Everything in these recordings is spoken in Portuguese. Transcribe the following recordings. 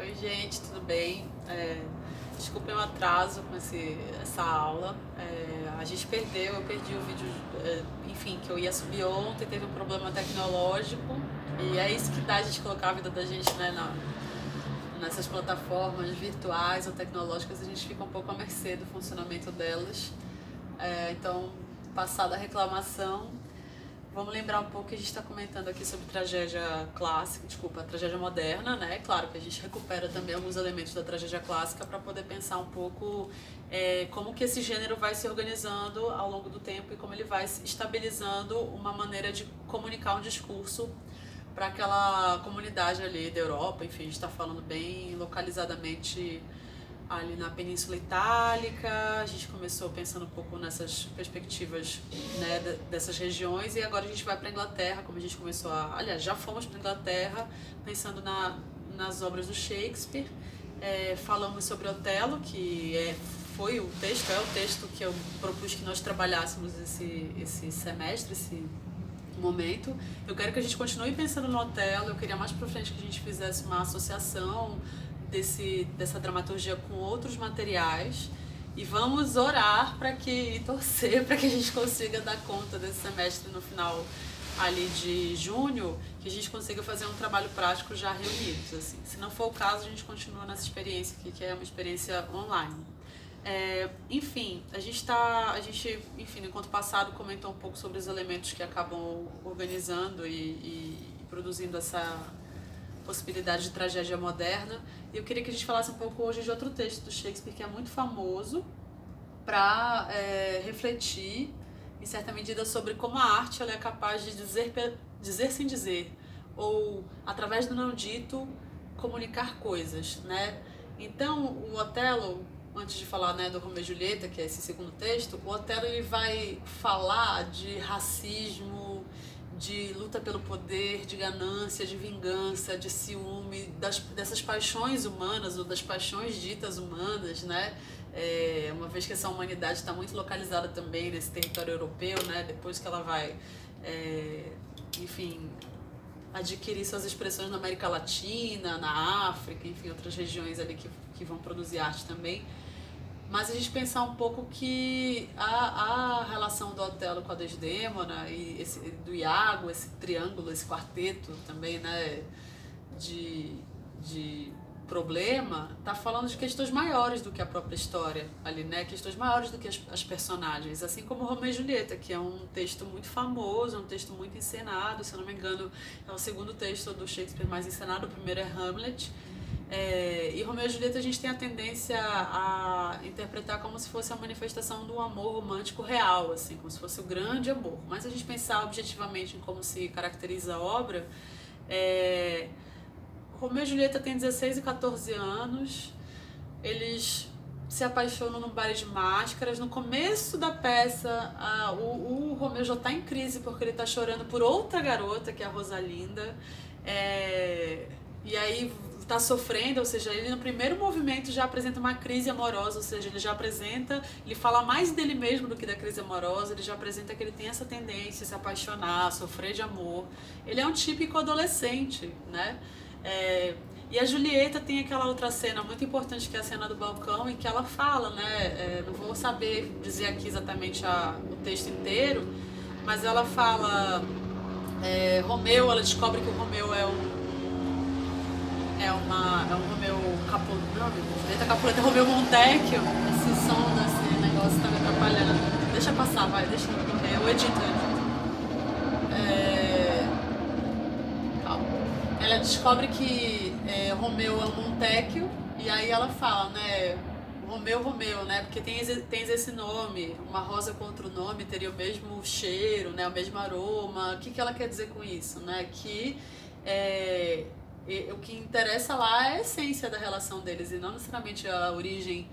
Oi, gente, tudo bem? Desculpem o atraso com essa aula. A gente eu perdi o vídeo, enfim, que eu ia subir ontem, teve um problema tecnológico e é isso que dá a gente colocar a vida da gente, né, nessas plataformas virtuais ou tecnológicas, a gente fica um pouco à mercê do funcionamento delas. Então, passada a reclamação, vamos lembrar um pouco que a gente está comentando aqui sobre tragédia clássica, desculpa, tragédia moderna, né? Claro que a gente recupera também alguns elementos da tragédia clássica para poder pensar um pouco como que esse gênero vai se organizando ao longo do tempo e como ele vai estabilizando uma maneira de comunicar um discurso para aquela comunidade ali da Europa. Enfim, a gente está falando bem localizadamente ali na Península Itálica. A gente começou pensando um pouco nessas perspectivas, né, dessas regiões, e agora a gente vai para a Inglaterra, como a gente começou aliás, já fomos para a Inglaterra, pensando nas obras do Shakespeare. Falamos sobre Otelo, que é o texto que eu propus que nós trabalhássemos esse semestre, esse momento. Eu quero que a gente continue pensando no Otelo. Eu queria mais para frente que a gente fizesse uma associação dessa dramaturgia com outros materiais, e vamos orar e torcer para que a gente consiga dar conta desse semestre no final ali de junho, que a gente consiga fazer um trabalho prático já reunidos, assim. Se não for o caso, a gente continua nessa experiência aqui, que é uma experiência online. Enfim, a gente, no encontro passado, comentou um pouco sobre os elementos que acabam organizando e produzindo essa possibilidade de tragédia moderna. E eu queria que a gente falasse um pouco hoje de outro texto do Shakespeare que é muito famoso, para refletir, em certa medida, sobre como a arte ela é capaz de dizer sem dizer, ou, através do não dito, comunicar coisas, né? Então, o Otelo, antes de falar, né, do Romeu e Julieta, que é esse segundo texto, o Otelo ele vai falar de racismo, de luta pelo poder, de ganância, de vingança, de ciúme, dessas paixões humanas, ou das paixões ditas humanas, né? Uma vez que essa humanidade está muito localizada também nesse território europeu, né? Depois que ela vai, enfim, adquirir suas expressões na América Latina, na África, enfim, outras regiões ali que vão produzir arte também. Mas a gente pensar um pouco que a relação do Otelo com a Desdémona e do Iago, esse triângulo, esse quarteto também, né, de problema, tá falando de questões maiores do que a própria história ali, né, questões maiores do que as personagens, assim como Romeu e Julieta, que é um texto muito famoso, um texto muito encenado, se eu não me engano é o segundo texto do Shakespeare mais encenado, o primeiro é Hamlet. E Romeu e Julieta a gente tem a tendência a interpretar como se fosse a manifestação do amor romântico real, assim, como se fosse o grande amor. Mas se a gente pensar objetivamente em como se caracteriza a obra, Romeu e Julieta têm 16 e 14 anos, eles se apaixonam num baile de máscaras. No começo da peça, o Romeu já está em crise porque ele está chorando por outra garota, que é a Rosalinda, e aí está sofrendo, ou seja, ele no primeiro movimento já apresenta uma crise amorosa, ou seja, ele fala mais dele mesmo do que da crise amorosa, ele já apresenta que ele tem essa tendência a se apaixonar, a sofrer de amor. Ele é um típico adolescente, né? E a Julieta tem aquela outra cena muito importante, que é a cena do balcão, em que ela fala, né? Não vou saber dizer aqui exatamente o texto inteiro, mas ela fala, Romeu, ela descobre que o Romeu é um Romeu Capuleto, não, Julieta Capuleto é Romeu Montecchio. Esse som desse negócio tá me atrapalhando. Deixa passar, vai, deixa eu correr. Eu edito. Calma. Ela descobre que Romeu é um Montecchio, e aí ela fala, né? Romeu, né? Porque tens esse nome, uma rosa com outro nome teria o mesmo cheiro, né? O mesmo aroma. O que ela quer dizer com isso, né? Que o que interessa lá é a essência da relação deles e não necessariamente a origem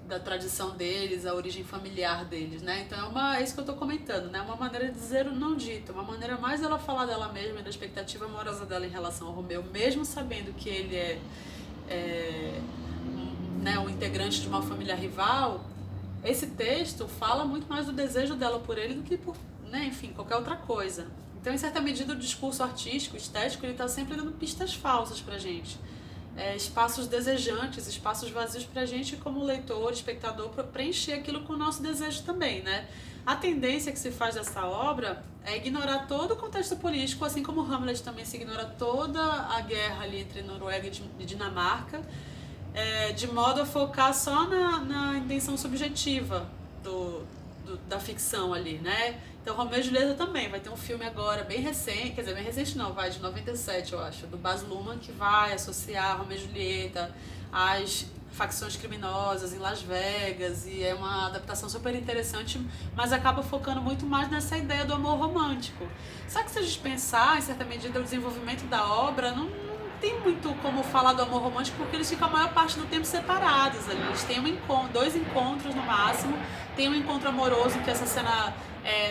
da tradição deles, a origem familiar deles, né? Então é isso que eu tô comentando, né? Uma maneira de dizer o não dito, uma maneira mais dela falar dela mesma e da expectativa amorosa dela em relação ao Romeu, mesmo sabendo que ele né, um integrante de uma família rival. Esse texto fala muito mais do desejo dela por ele do que por, né, enfim, qualquer outra coisa. Então, em certa medida, o discurso artístico, estético, ele está sempre dando pistas falsas pra gente. espaços desejantes, espaços vazios para a gente como leitor, espectador, para preencher aquilo com o nosso desejo também, né? A tendência que se faz dessa obra é ignorar todo o contexto político, assim como Hamlet também se ignora toda a guerra ali entre Noruega e Dinamarca, de modo a focar só na intenção subjetiva da ficção ali, né? Então Romeu e Julieta também vai ter um filme agora bem recente, quer dizer, bem recente não, vai de 97 eu acho, do Baz Luhrmann, que vai associar Romeu e Julieta às facções criminosas em Las Vegas, e é uma adaptação super interessante, mas acaba focando muito mais nessa ideia do amor romântico. Só que se a gente pensar, em certa medida, o desenvolvimento da obra não tem muito como falar do amor romântico, porque eles ficam a maior parte do tempo separados ali. Eles têm dois encontros no máximo, tem um encontro amoroso, que é essa cena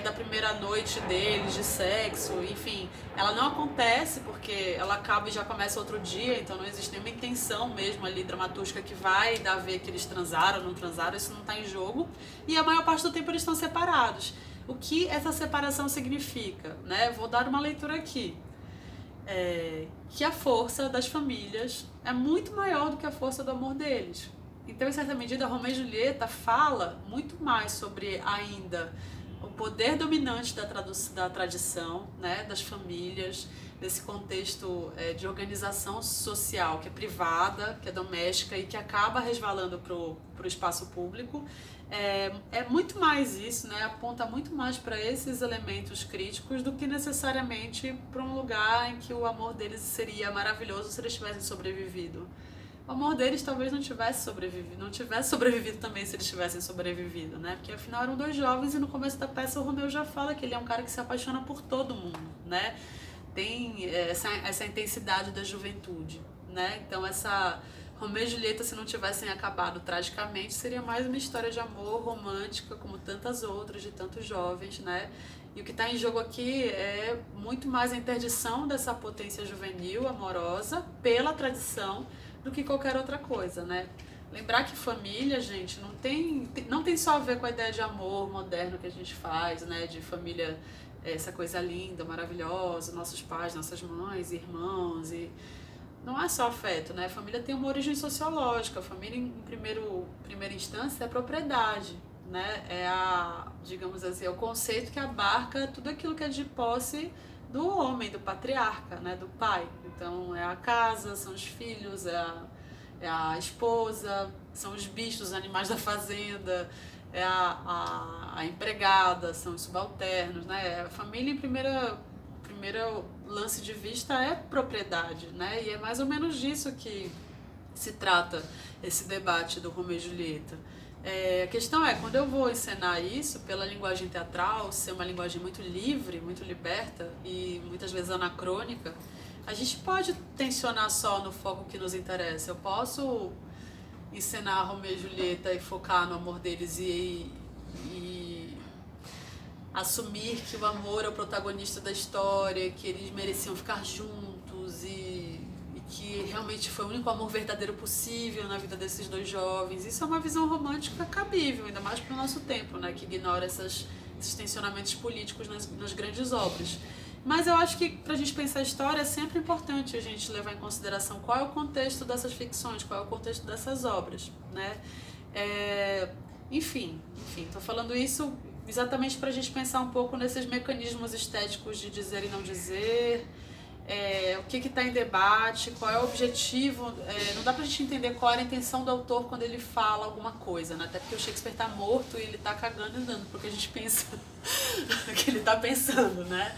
da primeira noite deles, de sexo, enfim, ela não acontece porque ela acaba e já começa outro dia, então não existe nenhuma intenção mesmo ali dramatúrgica que vai dar a ver que eles transaram ou não transaram, isso não está em jogo, e a maior parte do tempo eles estão separados. O que essa separação significa, né? Vou dar uma leitura aqui. Que a força das famílias é muito maior do que a força do amor deles. Então, em certa medida, Romeu e Julieta fala muito mais sobre ainda o poder dominante da tradição, né, das famílias, desse contexto de organização social que é privada, que é doméstica e que acaba resvalando para o espaço público. É muito mais isso, né? Aponta muito mais para esses elementos críticos do que necessariamente para um lugar em que o amor deles seria maravilhoso se eles tivessem sobrevivido. O amor deles talvez não tivesse sobrevivido também se eles tivessem sobrevivido, né? Porque afinal eram dois jovens e no começo da peça o Romeu já fala que ele é um cara que se apaixona por todo mundo, né? Tem essa intensidade da juventude, né? Então essa Romeu e Julieta, se não tivessem acabado tragicamente, seria mais uma história de amor romântica, como tantas outras, de tantos jovens, né? E o que está em jogo aqui é muito mais a interdição dessa potência juvenil, amorosa, pela tradição, do que qualquer outra coisa, né? Lembrar que família, gente, não tem só a ver com a ideia de amor moderno que a gente faz, né? De família, essa coisa linda, maravilhosa, nossos pais, nossas mães, irmãos, e não é só afeto, né? A família tem uma origem sociológica. A família, em primeira instância, é propriedade, né? Digamos assim, é o conceito que abarca tudo aquilo que é de posse do homem, do patriarca, né? Do pai. Então, é a casa, são os filhos, é a esposa, são os bichos, os animais da fazenda, é a empregada, são os subalternos, né? A família, em primeiro lance de vista, é propriedade, né? E é mais ou menos disso que se trata esse debate do Romeu e Julieta. A questão é, quando eu vou encenar isso pela linguagem teatral, ser uma linguagem muito livre, muito liberta e muitas vezes anacrônica, a gente pode tensionar só no foco que nos interessa. Eu posso encenar Romeu e Julieta e focar no amor deles e assumir que o amor é o protagonista da história, que eles mereciam ficar juntos e que realmente foi o único amor verdadeiro possível na vida desses dois jovens. Isso é uma visão romântica cabível, ainda mais para o nosso tempo, né, que ignora esses tensionamentos políticos nas grandes obras. Mas eu acho que para a gente pensar a história é sempre importante a gente levar em consideração qual é o contexto dessas ficções, qual é o contexto dessas obras, né? Enfim, estou falando isso exatamente para a gente pensar um pouco nesses mecanismos estéticos de dizer e não dizer, o que está em debate, qual é o objetivo. Não dá para a gente entender qual era a intenção do autor quando ele fala alguma coisa, né? Até porque o Shakespeare está morto e ele está cagando e dando porque a gente pensa que ele está pensando, né?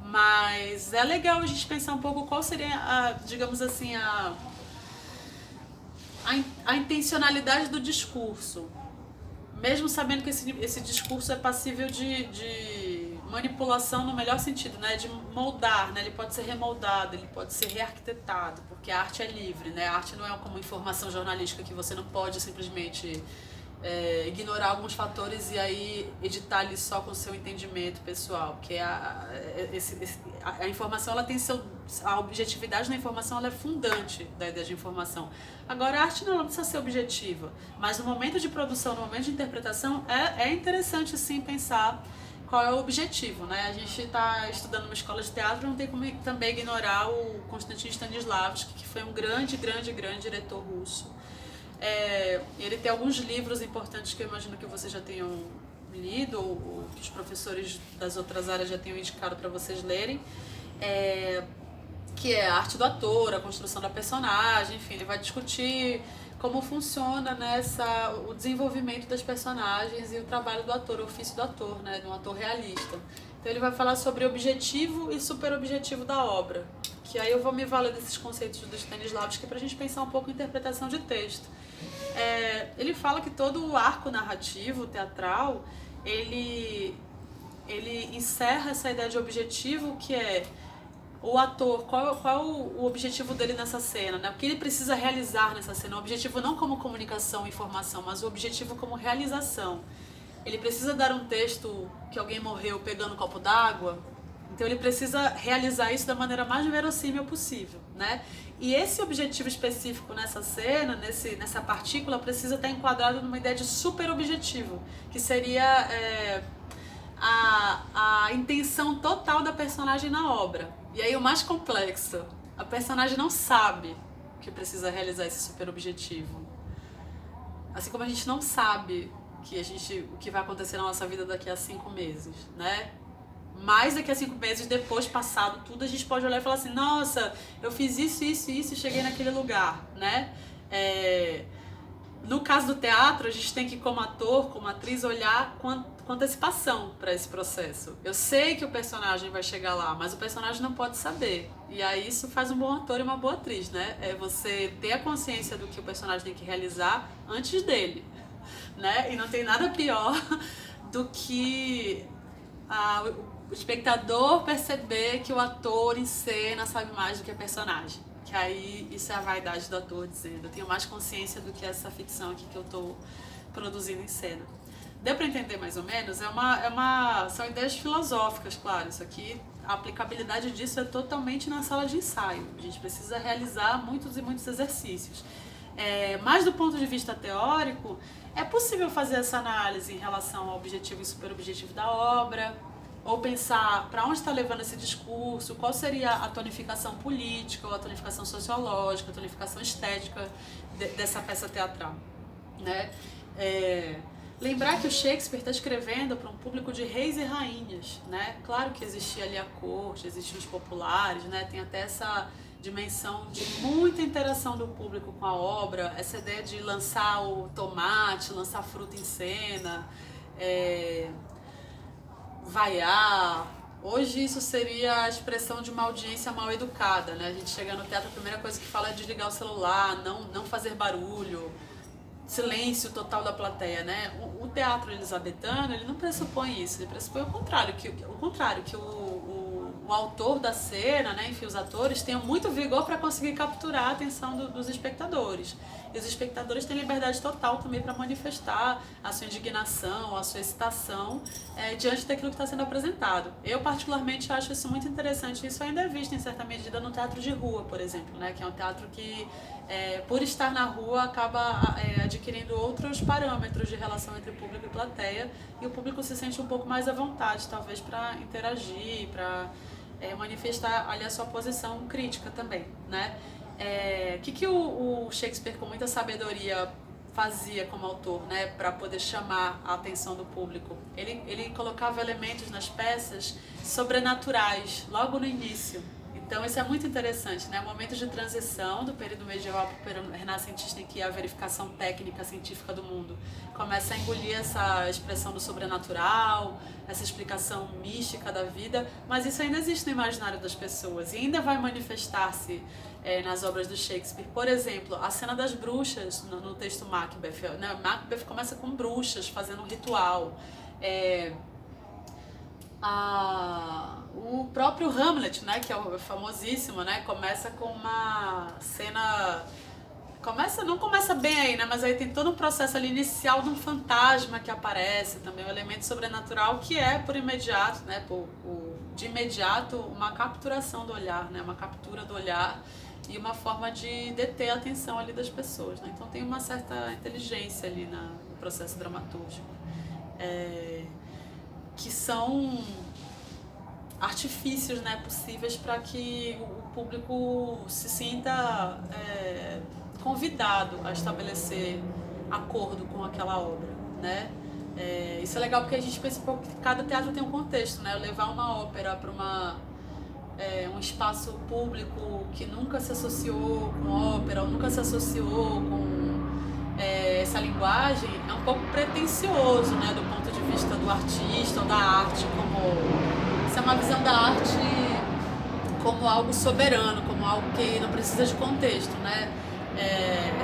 Mas é legal a gente pensar um pouco qual seria, digamos assim, a intencionalidade do discurso, mesmo sabendo que esse discurso é passível de manipulação no melhor sentido, né? De moldar, né? Ele pode ser remoldado, ele pode ser rearquitetado, porque a arte é livre, né? A arte não é como informação jornalística que você não pode simplesmente ignorar alguns fatores e aí editar ali só com o seu entendimento pessoal, porque a informação, ela tem a objetividade na informação, ela é fundante da ideia de informação. Agora, a arte não precisa ser objetiva, mas no momento de produção, no momento de interpretação, é interessante sim pensar qual é o objetivo, né? A gente está estudando uma escola de teatro, não tem como também ignorar o Konstantin Stanislavski, que foi um grande diretor russo. Ele tem alguns livros importantes que eu imagino que vocês já tenham lido, ou que os professores das outras áreas já tenham indicado para vocês lerem, que é a arte do ator, a construção da personagem, enfim, ele vai discutir como funciona o desenvolvimento das personagens e o trabalho do ator, o ofício do ator, né, de um ator realista. Então ele vai falar sobre objetivo e superobjetivo da obra, que aí eu vou me valer desses conceitos do Stanislavski para a gente pensar um pouco em interpretação de texto. Ele fala que todo o arco narrativo teatral, ele encerra essa ideia de objetivo, que é o ator, qual é o objetivo dele nessa cena, né? O que ele precisa realizar nessa cena. O objetivo não como comunicação e informação, mas o objetivo como realização. Ele precisa dar um texto que alguém morreu pegando um copo d'água, então ele precisa realizar isso da maneira mais verossímil possível, né? E esse objetivo específico nessa cena, nessa partícula, precisa estar enquadrado numa ideia de super objetivo, que seria a intenção total da personagem na obra. E aí o mais complexo, a personagem não sabe que precisa realizar esse super objetivo. Assim como a gente não sabe o que vai acontecer na nossa vida daqui a 5 meses, né? Mas daqui a 5 meses, depois, passado tudo, a gente pode olhar e falar assim, nossa, eu fiz isso e cheguei naquele lugar, né? No caso do teatro, a gente tem que, como ator, como atriz, olhar com antecipação para esse processo. Eu sei que o personagem vai chegar lá, mas o personagem não pode saber. E aí isso faz um bom ator e uma boa atriz, né? É você ter a consciência do que o personagem tem que realizar antes dele, né? E não tem nada pior do que o espectador perceber que o ator em cena sabe mais do que a personagem. Que aí isso é a vaidade do ator dizendo, eu tenho mais consciência do que essa ficção aqui que eu estou produzindo em cena. Deu para entender mais ou menos? São ideias filosóficas, claro. Isso aqui, a aplicabilidade disso é totalmente na sala de ensaio. A gente precisa realizar muitos e muitos exercícios. Mas do ponto de vista teórico, é possível fazer essa análise em relação ao objetivo e superobjetivo da obra, ou pensar para onde está levando esse discurso, qual seria a tonificação política, ou a tonificação sociológica, a tonificação estética dessa peça teatral, né? Lembrar que o Shakespeare está escrevendo para um público de reis e rainhas, né? Claro que existia ali a corte, existiam os populares, né? Tem até essa dimensão de muita interação do público com a obra, essa ideia de lançar o tomate, lançar fruta em cena, vaiar. Hoje isso seria a expressão de uma audiência mal educada, né? A gente chega no teatro, a primeira coisa que fala é desligar o celular, não fazer barulho, silêncio total da plateia, né? O teatro elisabetano, ele não pressupõe isso, ele pressupõe o contrário, que o autor da cena, né, enfim, os atores tenham muito vigor para conseguir capturar a atenção dos espectadores. E os espectadores têm liberdade total também para manifestar a sua indignação, a sua excitação diante daquilo que está sendo apresentado. Eu, particularmente, acho isso muito interessante. Isso ainda é visto, em certa medida, no teatro de rua, por exemplo, né, que é um teatro que, por estar na rua, acaba adquirindo outros parâmetros de relação entre público e plateia, e o público se sente um pouco mais à vontade, talvez, para interagir, para manifestar ali a sua posição crítica também, né? Que o Shakespeare, com muita sabedoria, fazia como autor, né, para poder chamar a atenção do público? Ele colocava elementos nas peças sobrenaturais logo no início. Então isso é muito interessante, né? Momentos de transição do período medieval para o período renascentista, em que a verificação técnica científica do mundo começa a engolir essa expressão do sobrenatural, essa explicação mística da vida, mas isso ainda existe no imaginário das pessoas e ainda vai manifestar-se nas obras do Shakespeare. Por exemplo, a cena das bruxas no texto Macbeth, né? Macbeth começa com bruxas fazendo um ritual. O próprio Hamlet, né, que é famosíssimo, né, começa com uma cena... Não começa bem aí, né, mas aí tem todo um processo ali inicial de um fantasma que aparece, também um elemento sobrenatural que é, por imediato, né, de imediato, uma capturação do olhar, né, uma captura do olhar e uma forma de deter a atenção ali das pessoas, né? Então tem uma certa inteligência ali no processo dramatúrgico. que são artifícios, né, possíveis para que o público se sinta convidado a estabelecer acordo com aquela obra, né? Isso é legal porque a gente pensa que cada teatro tem um contexto, né? Levar uma ópera para um espaço público que nunca se associou com ópera ou nunca se associou com essa linguagem é um pouco pretensioso, né, do ponto de vista do artista ou da arte, como isso é uma visão da arte como algo soberano, como algo que não precisa de contexto, né?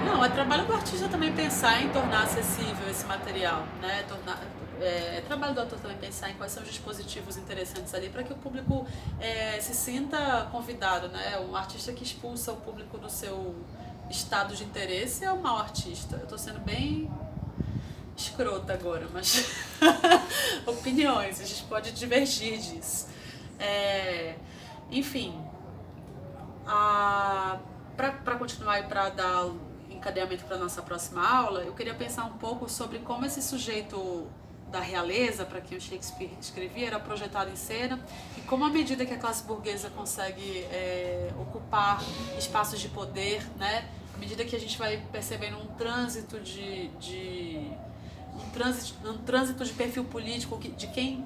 Não, é trabalho do artista também pensar em tornar acessível esse material, né? É trabalho do autor também pensar em quais são os dispositivos interessantes ali para que o público se sinta convidado, né? Um artista que expulsa o público do seu estado de interesse é um mau artista. Eu tô sendo bem escrota agora, mas opiniões, a gente pode divergir disso. Enfim, para continuar e para dar encadeamento para a nossa próxima aula, eu queria pensar um pouco sobre como esse sujeito da realeza, para quem o Shakespeare escrevia, era projetado em cena, e como à medida que a classe burguesa consegue ocupar espaços de poder, né, à medida que a gente vai percebendo um trânsito um trânsito de perfil político de quem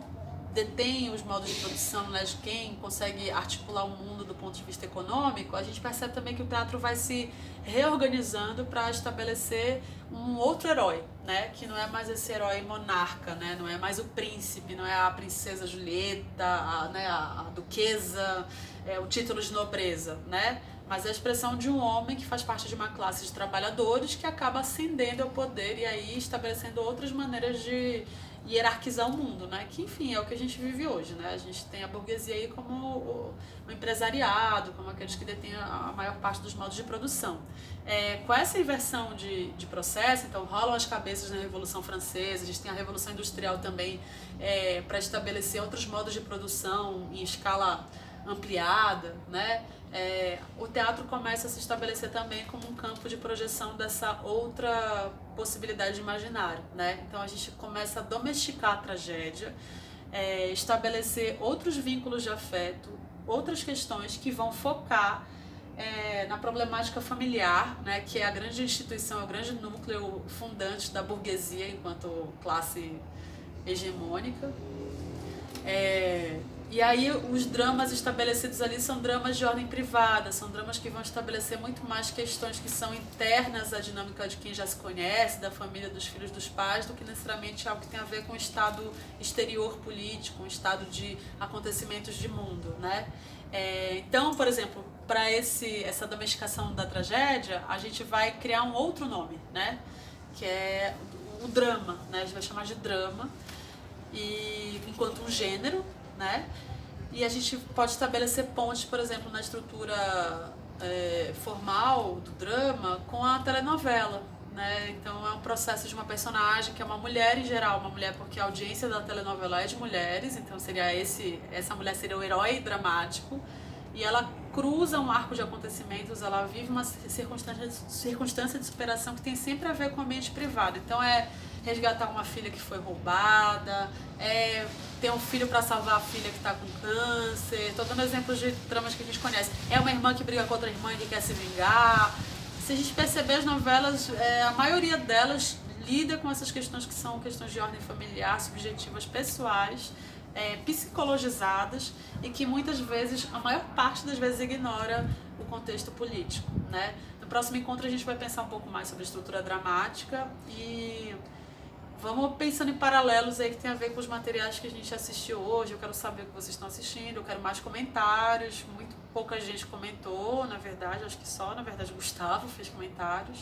detém os modos de produção, né, de quem consegue articular o mundo do ponto de vista econômico, a gente percebe também que o teatro vai se reorganizando para estabelecer um outro herói, né, que não é mais esse herói monarca, né, não é mais o príncipe, não é a princesa Julieta, a duquesa, o título de nobreza, né, mas é a expressão de um homem que faz parte de uma classe de trabalhadores que acaba ascendendo ao poder e aí estabelecendo outras maneiras de hierarquizar o mundo, né? Que, enfim, é o que a gente vive hoje, né? A gente tem a burguesia aí como o empresariado, como aqueles que detêm a maior parte dos modos de produção. Com essa inversão de processo, então rolam as cabeças na Revolução Francesa, a gente tem a Revolução Industrial também para estabelecer outros modos de produção em escala ampliada, né? O teatro começa a se estabelecer também como um campo de projeção dessa outra possibilidade imaginária, né? Então a gente começa a domesticar a tragédia, estabelecer outros vínculos de afeto, outras questões que vão focar na problemática familiar, né? Que é a grande instituição, é o grande núcleo fundante da burguesia enquanto classe hegemônica. E aí os dramas estabelecidos ali são dramas de ordem privada, são dramas que vão estabelecer muito mais questões que são internas à dinâmica de quem já se conhece, da família, dos filhos, dos pais, do que necessariamente algo que tem a ver com o estado exterior político, um estado de acontecimentos de mundo, né? Então, por exemplo, para essa domesticação da tragédia, a gente vai criar um outro nome, né? Que é o drama, né? A gente vai chamar de drama, e enquanto um gênero, né? E a gente pode estabelecer pontes, por exemplo, na estrutura formal do drama com a telenovela, né? Então é um processo de uma personagem que é uma mulher em geral, uma mulher porque a audiência da telenovela é de mulheres, então essa mulher seria o herói dramático, e ela cruza um arco de acontecimentos, ela vive uma circunstância de superação que tem sempre a ver com o ambiente privado. Então resgatar uma filha que foi roubada, ter um filho para salvar a filha que está com câncer. Estou dando exemplos de dramas que a gente conhece. É uma irmã que briga com outra irmã e que quer se vingar. Se a gente perceber as novelas, a maioria delas lida com essas questões que são questões de ordem familiar, subjetivas, pessoais, psicologizadas, e que muitas vezes, a maior parte das vezes, ignora o contexto político, né? No próximo encontro a gente vai pensar um pouco mais sobre a estrutura dramática e vamos pensando em paralelos aí que tem a ver com os materiais que a gente assistiu hoje. Eu quero saber o que vocês estão assistindo, eu quero mais comentários. Muito pouca gente comentou, na verdade, acho que só, na verdade, o Gustavo fez comentários.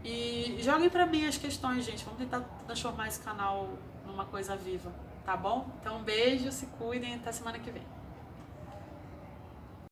E joguem pra mim as questões, gente. Vamos tentar transformar esse canal numa coisa viva, tá bom? Então um beijo, se cuidem, até semana que vem.